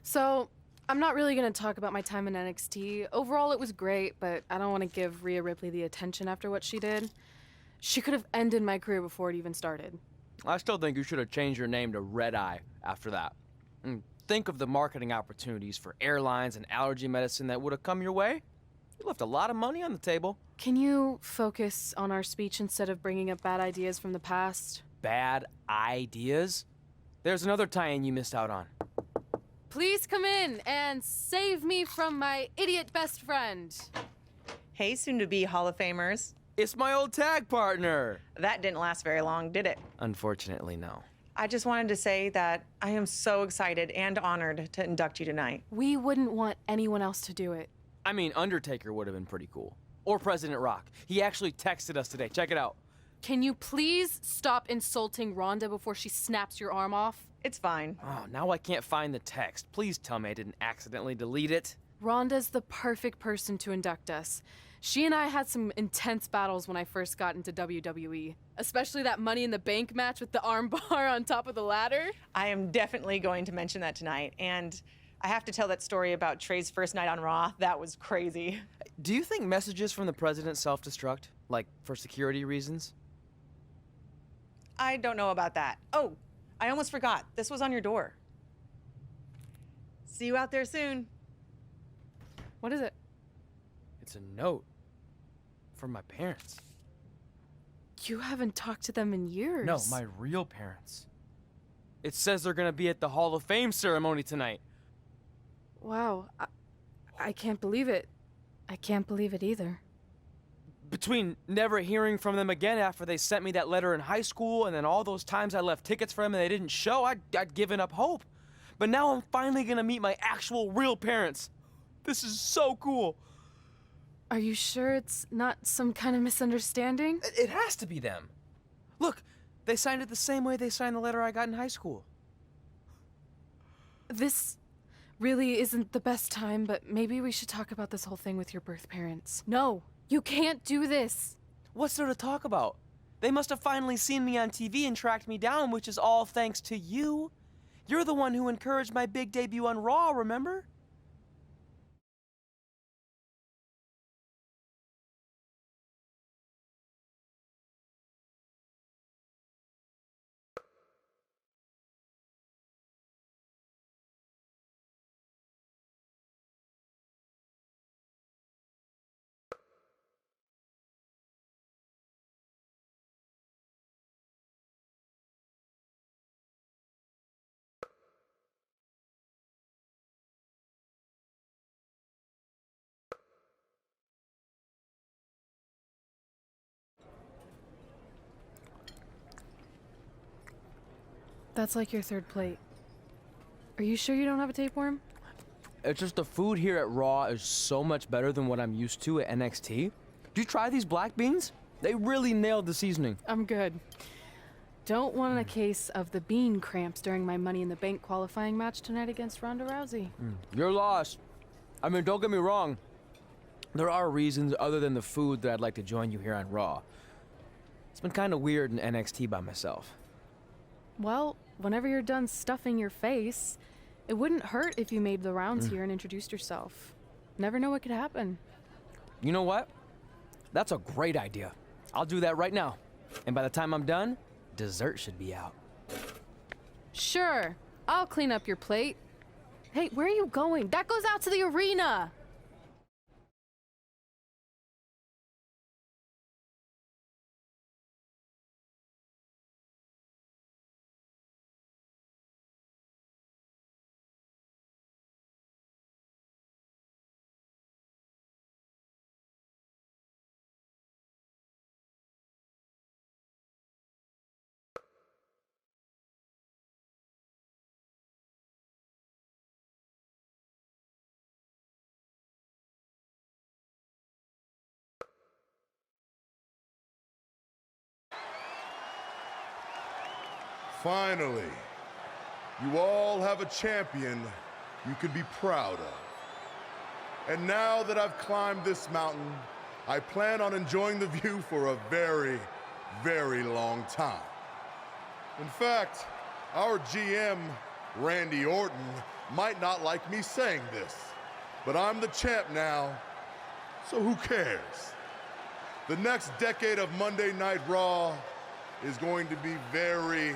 So, I'm not really gonna talk about my time in NXT. Overall, it was great, but I don't want to give Rhea Ripley the attention after what she did. She could have ended my career before it even started. I still think you should have changed your name to Red Eye after that. And think of the marketing opportunities for airlines and allergy medicine that would have come your way. You left a lot of money on the table. Can you focus on our speech instead of bringing up bad ideas from the past? Bad ideas? There's another tie-in you missed out on. Please come in and save me from my idiot best friend. Hey, soon-to-be Hall of Famers. It's my old tag partner. That didn't last very long, did it? Unfortunately, no. I just wanted to say that I am so excited and honored to induct you tonight. We wouldn't want anyone else to do it. I mean, Undertaker would have been pretty cool. Or President Rock. He actually texted us today. Check it out. Can you please stop insulting Rhonda before she snaps your arm off? It's fine. Oh, now I can't find the text. Please tell me I didn't accidentally delete it. Rhonda's the perfect person to induct us. She and I had some intense battles when I first got into WWE, especially that Money in the Bank match with the arm bar on top of the ladder. I am definitely going to mention that tonight, and I have to tell that story about Trey's first night on Raw. That was crazy. Do you think messages from the president self-destruct? Like, for security reasons? I don't know about that. Oh, I almost forgot. This was on your door. See you out there soon. What is it? It's a note. From my parents. You haven't talked to them in years. No, my real parents. It says they're gonna be at the Hall of Fame ceremony tonight. Wow, I can't believe it. I can't believe it either. Between never hearing from them again after they sent me that letter in high school and then all those times I left tickets for them and they didn't show, I'd given up hope. But now I'm finally gonna meet my actual real parents. This is so cool. Are you sure it's not some kind of misunderstanding? It has to be them. Look, they signed it the same way they signed the letter I got in high school. This really isn't the best time, but maybe we should talk about this whole thing with your birth parents. No, you can't do this. What's there to talk about? They must have finally seen me on TV and tracked me down, which is all thanks to you. You're the one who encouraged my big debut on Raw, remember? That's like your third plate. Are you sure you don't have a tapeworm? It's just the food here at Raw is so much better than what I'm used to at NXT. Did you try these black beans? They really nailed the seasoning. I'm good. Don't want a case of the bean cramps during my Money in the Bank qualifying match tonight against Ronda Rousey. You're lost. I mean, don't get me wrong. There are reasons other than the food that I'd like to join you here on Raw. It's been kind of weird in NXT by myself. Well, whenever you're done stuffing your face, it wouldn't hurt if you made the rounds here and introduced yourself. Never know what could happen. You know what? That's a great idea. I'll do that right now. And by the time I'm done, dessert should be out. Sure, I'll clean up your plate. Hey, where are you going? That goes out to the arena! Finally, you all have a champion you can be proud of. And now that I've climbed this mountain, I plan on enjoying the view for a very, very long time. In fact, our GM, Randy Orton, might not like me saying this, but I'm the champ now, so who cares? The next decade of Monday Night Raw is going to be very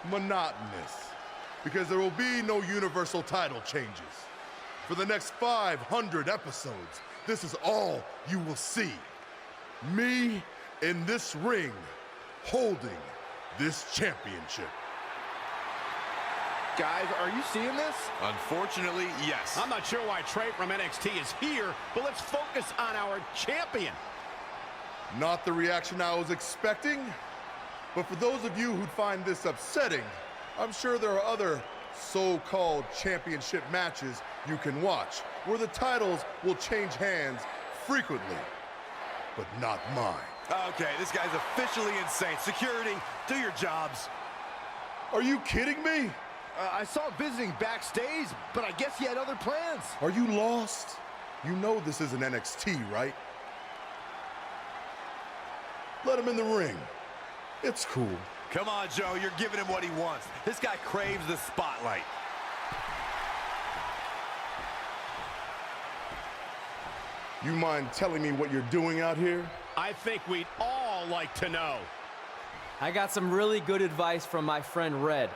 monotonous because there will be no Universal title changes. For the next 500 episodes, this is all you will see. Me in this ring holding this championship. Guys, are you seeing this? Unfortunately, yes. I'm not sure why Trey from NXT is here, but let's focus on our champion. Not the reaction I was expecting, but for those of you who'd find this upsetting, I'm sure there are other so-called championship matches you can watch where the titles will change hands frequently, but not mine. Okay, this guy's officially insane. Security, do your jobs. Are you kidding me? I saw him visiting backstage, but I guess he had other plans. Are you lost? You know this isn't NXT, right? Let him in the ring. It's cool. Come on, Joe, you're giving him what he wants. This guy craves the spotlight. You mind telling me what you're doing out here? I think we'd all like to know. I got some really good advice from my friend Red.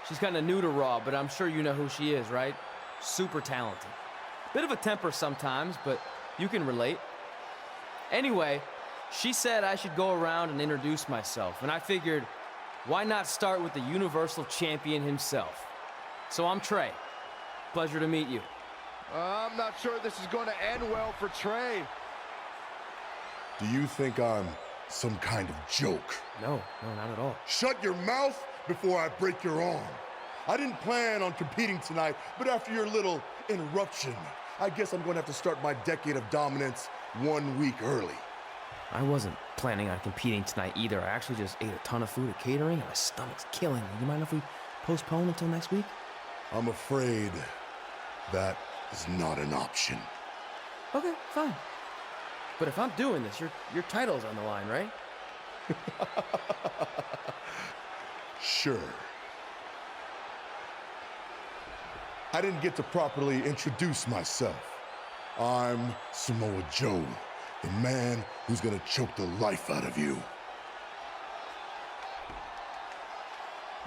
She's kind of new to Raw, but I'm sure you know who she is, right? Super talented. Bit of a temper sometimes, but you can relate. Anyway, she said I should go around and introduce myself, and I figured, why not start with the Universal Champion himself? So I'm Trey. Pleasure to meet you. I'm not sure this is going to end well for Trey. Do you think I'm some kind of joke? No, not at all. Shut your mouth before I break your arm. I didn't plan on competing tonight, but after your little interruption, I guess I'm going to have to start my decade of dominance 1 week early. I wasn't planning on competing tonight either. I actually just ate a ton of food at catering, and my stomach's killing me. You mind if we postpone until next week? I'm afraid that is not an option. Okay, fine. But if I'm doing this, your title's on the line, right? Sure. I didn't get to properly introduce myself. I'm Samoa Joe, the man who's gonna choke the life out of you.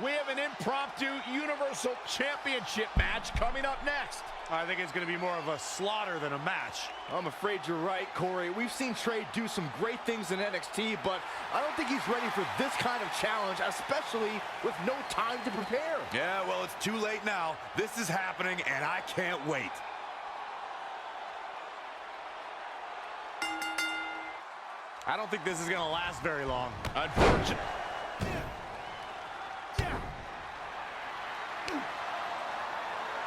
We have an impromptu Universal Championship match coming up next. I think it's going to be more of a slaughter than a match. I'm afraid you're right, Corey. We've seen Trey do some great things in NXT, but I don't think he's ready for this kind of challenge, especially with no time to prepare. Yeah, well, it's too late now. This is happening, and I can't wait. I don't think this is going to last very long. Unfortunately.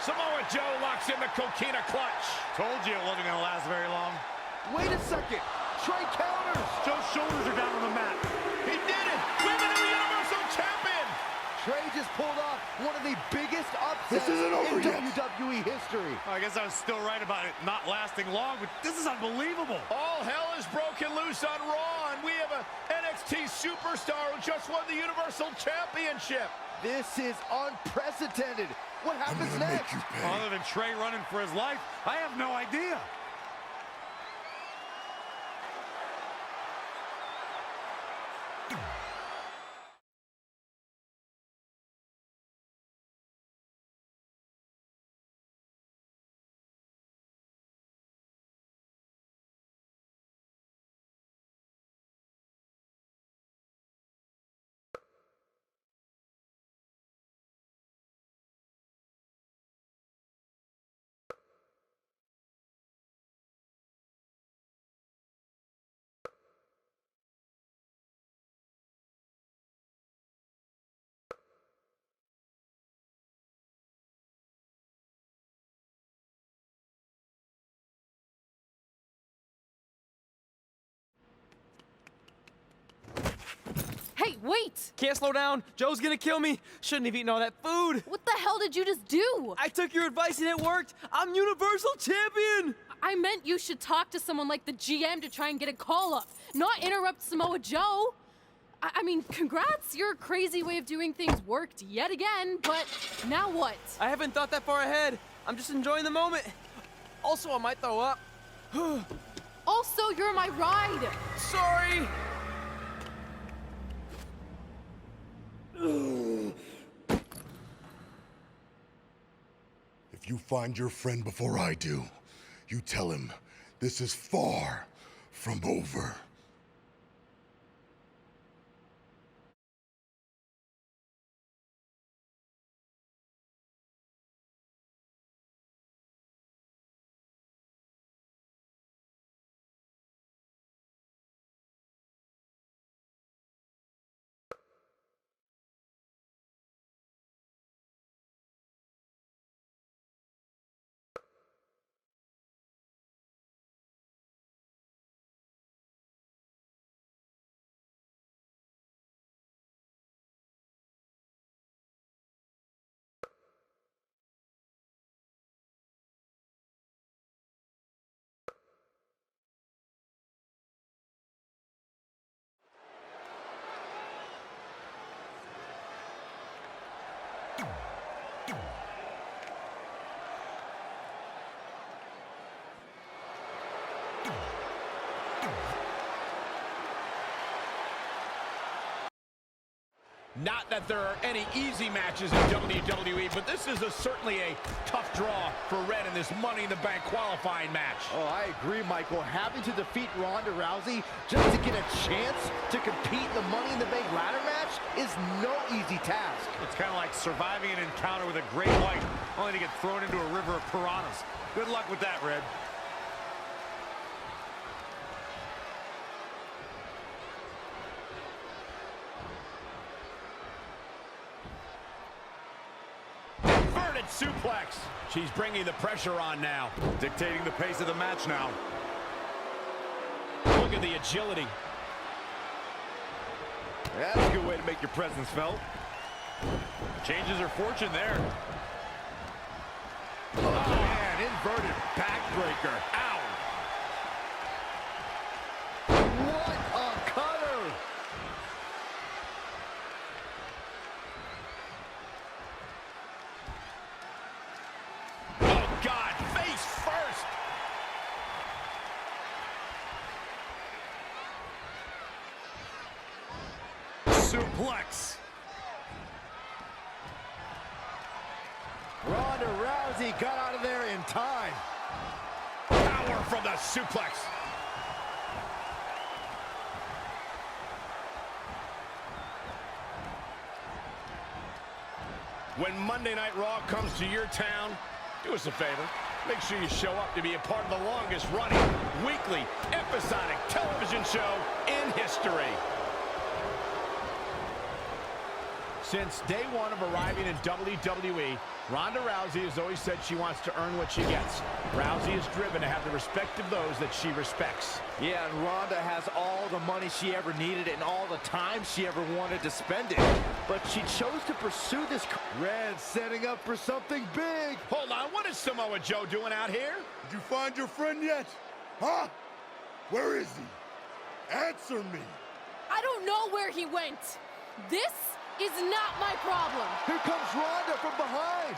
Samoa Joe locks in the coquina clutch. Told you it wasn't going to last very long. Wait a second. Trey counters. Joe's shoulders are down on the mat. He did it. Women of the Universal Champion. Trey just pulled off one of the biggest upsets This isn't over in yet. WWE history. I guess I was still right about it not lasting long, but this is unbelievable. All hell is broken loose on Raw, and we have an NXT superstar who just won the Universal Championship. This is unprecedented. What I'm happens gonna next? make you pay. Other than Trey running for his life, I have no idea. Hey, wait! Can't slow down. Joe's gonna kill me. Shouldn't have eaten all that food. What the hell did you just do? I took your advice and it worked. I'm Universal Champion. I meant you should talk to someone like the GM to try and get a call up, not interrupt Samoa Joe. I mean, congrats! Your crazy way of doing things worked yet again, but now what? I haven't thought that far ahead. I'm just enjoying the moment. Also, I might throw up. Also, you're my ride! Sorry! If you find your friend before I do, you tell him this is far from over. Not that there are any easy matches in WWE, but this is certainly a tough draw for Red in this Money in the Bank qualifying match. Oh, I agree, Michael. Having to defeat Ronda Rousey just to get a chance to compete in the Money in the Bank ladder match is no easy task. It's kind of like surviving an encounter with a great white, only to get thrown into a river of piranhas. Good luck with that, Red. Suplex. She's bringing the pressure on now. Dictating the pace of the match now. Look at the agility. That's a good way to make your presence felt. Changes her fortune there. Oh, man, inverted backbreaker. Ow. What a cutter. God, face first. Suplex. Ronda Rousey got out of there in time. Power from the suplex. When Monday Night Raw comes to your town, do us a favor. Make sure you show up to be a part of the longest running weekly episodic television show in history. Since day one of arriving in WWE, Ronda Rousey has always said she wants to earn what she gets. Rousey is driven to have the respect of those that she respects. Yeah, and Ronda has all the money she ever needed and all the time she ever wanted to spend it. But she chose to pursue this. Red setting up for something big. Hold on, what is Samoa Joe doing out here? Did you find your friend yet? Huh? Where is he? Answer me. I don't know where he went. This is not my problem. Here comes Ronda from behind.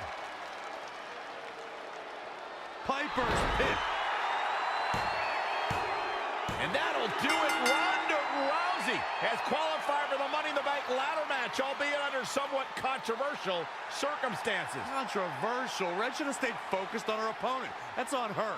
Piper's Pit. And that'll do it. Ronda Rousey has qualified for the Money in the Bank ladder match, albeit under somewhat controversial circumstances. Controversial. Red should have stayed focused on her opponent. That's on her.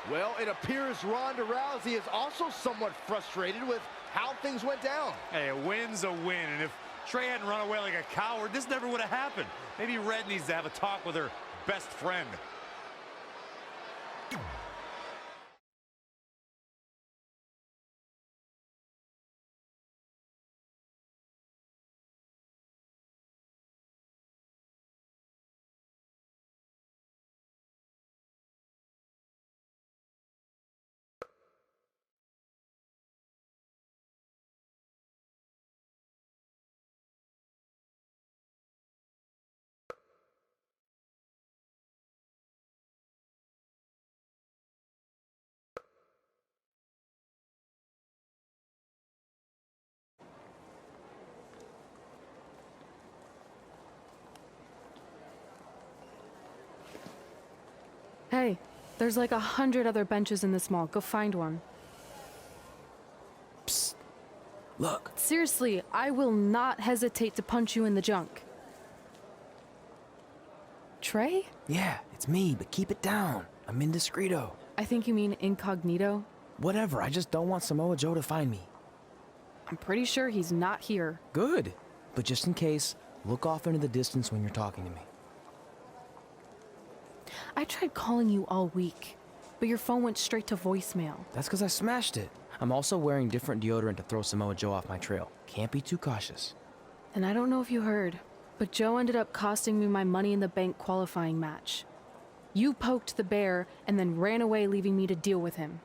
Well, it appears Ronda Rousey is also somewhat frustrated with how things went down. Hey, a win's a win, and if Trey hadn't run away like a coward, this never would have happened. Maybe Red needs to have a talk with her best friend. Hey, there's like 100 other benches in this mall. Go find one. Psst. Look. Seriously, I will not hesitate to punch you in the junk. Trey? Yeah, it's me, but keep it down. I'm indiscreto. I think you mean incognito. Whatever, I just don't want Samoa Joe to find me. I'm pretty sure he's not here. Good. But just in case, look off into the distance when you're talking to me. I tried calling you all week, but your phone went straight to voicemail. That's because I smashed it. I'm also wearing different deodorant to throw Samoa Joe off my trail. Can't be too cautious. And I don't know if you heard, but Joe ended up costing me my Money in the Bank qualifying match. You poked the bear and then ran away, leaving me to deal with him.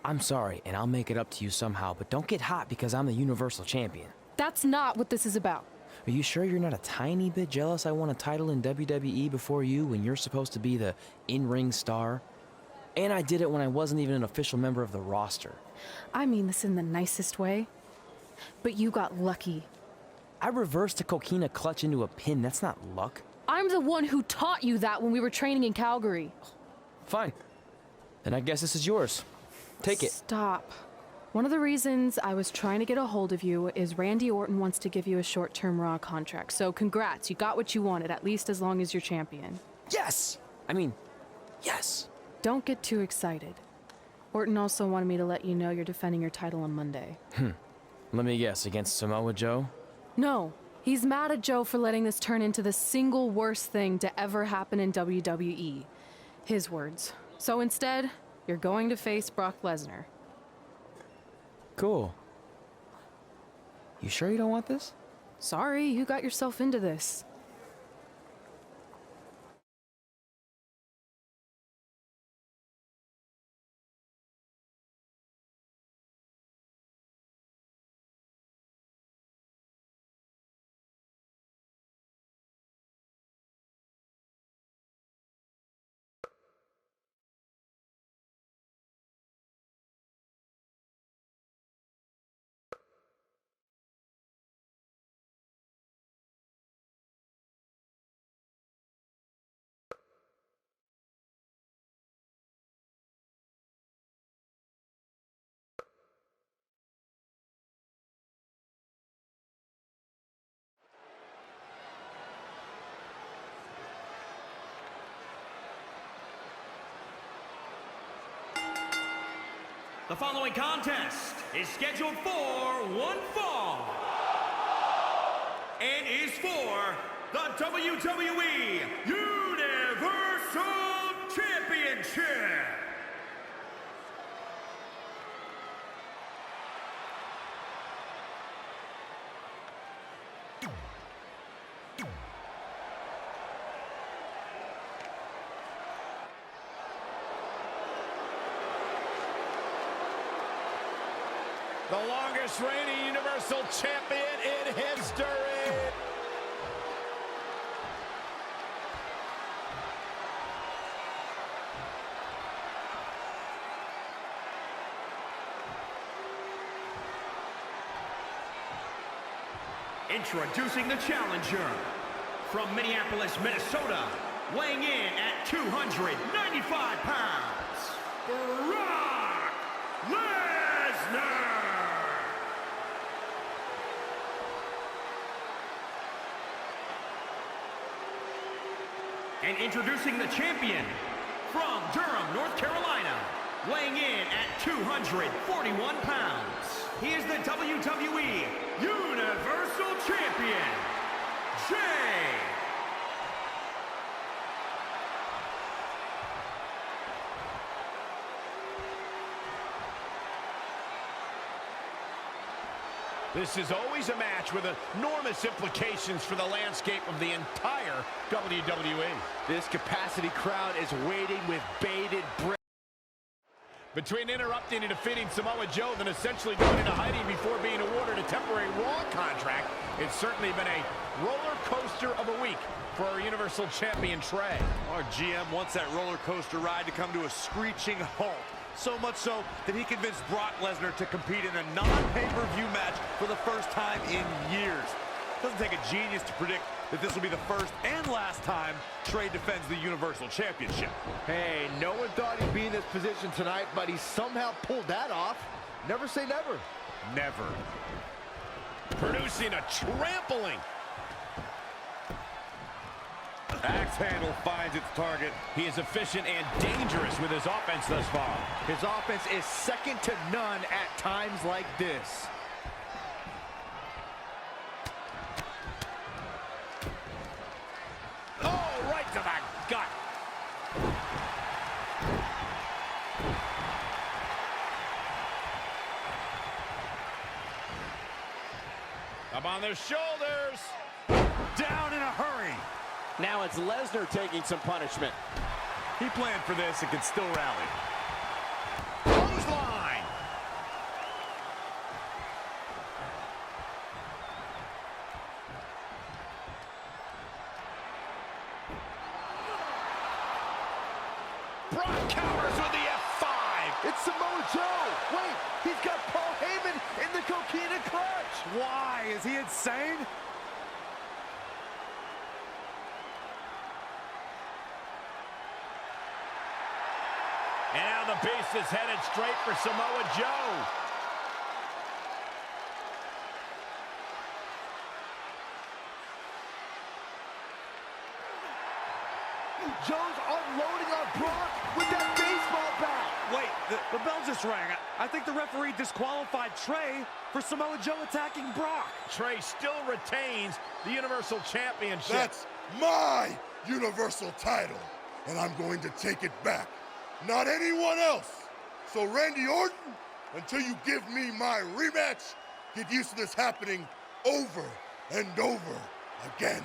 I'm sorry, and I'll make it up to you somehow, but don't get hot because I'm the Universal Champion. That's not what this is about. Are you sure you're not a tiny bit jealous I won a title in WWE before you when you're supposed to be the in-ring star? And I did it when I wasn't even an official member of the roster. I mean this in the nicest way. But you got lucky. I reversed a coquina clutch into a pin. That's not luck. I'm the one who taught you that when we were training in Calgary. Fine. Then I guess this is yours. Take it. Stop. One of the reasons I was trying to get a hold of you is Randy Orton wants to give you a short-term Raw contract. So congrats, you got what you wanted, at least as long as you're champion. Yes! I mean, yes. Don't get too excited. Orton also wanted me to let you know you're defending your title on Monday. Let me guess, against Samoa Joe? No, he's mad at Joe for letting this turn into the single worst thing to ever happen in WWE. His words. So instead, you're going to face Brock Lesnar. Cool. You sure you don't want this? Sorry, you got yourself into this. The following contest is scheduled for one fall and is for the WWE Universal Championship. The longest reigning Universal Champion in history. Introducing the challenger from Minneapolis, Minnesota, weighing in at 295 pounds, Brock Lesnar. And introducing the champion from Durham, North Carolina, weighing in at 241 pounds. He is the WWE Universal Champion, Jay. This is always a match with enormous implications for the landscape of the entire WWE. This capacity crowd is waiting with bated breath. Between interrupting and defeating Samoa Joe, then essentially going into hiding before being awarded a temporary Raw contract, it's certainly been a roller coaster of a week for our Universal Champion, Trey. Our GM wants that roller coaster ride to come to a screeching halt. So much so that he convinced Brock Lesnar to compete in a non-pay-per-view match for the first time in years. Doesn't take a genius to predict that this will be the first and last time Trey defends the Universal Championship. Hey, no one thought he'd be in this position tonight, but he somehow pulled that off. Never say never. Never. Producing a trampling. Axe handle finds its target. He is efficient and dangerous with his offense thus far. His offense is second to none at times like this. Oh, right to the gut. Up on their shoulders. Down in a hurry. Now it's Lesnar taking some punishment. He planned for this and can still rally. Clothesline. Brock counters with the F5. It's Samoa Joe. Wait, he's got Paul Heyman in the coquina clutch. Why? Is he insane? And now the beast is headed straight for Samoa Joe. Joe's unloading on Brock with that baseball bat. Wait, the bell just rang. I think the referee disqualified Trey for Samoa Joe attacking Brock. Trey still retains the Universal Championship. That's my Universal title, and I'm going to take it back. Not anyone else. So Randy Orton, until you give me my rematch, get used to this happening over and over again.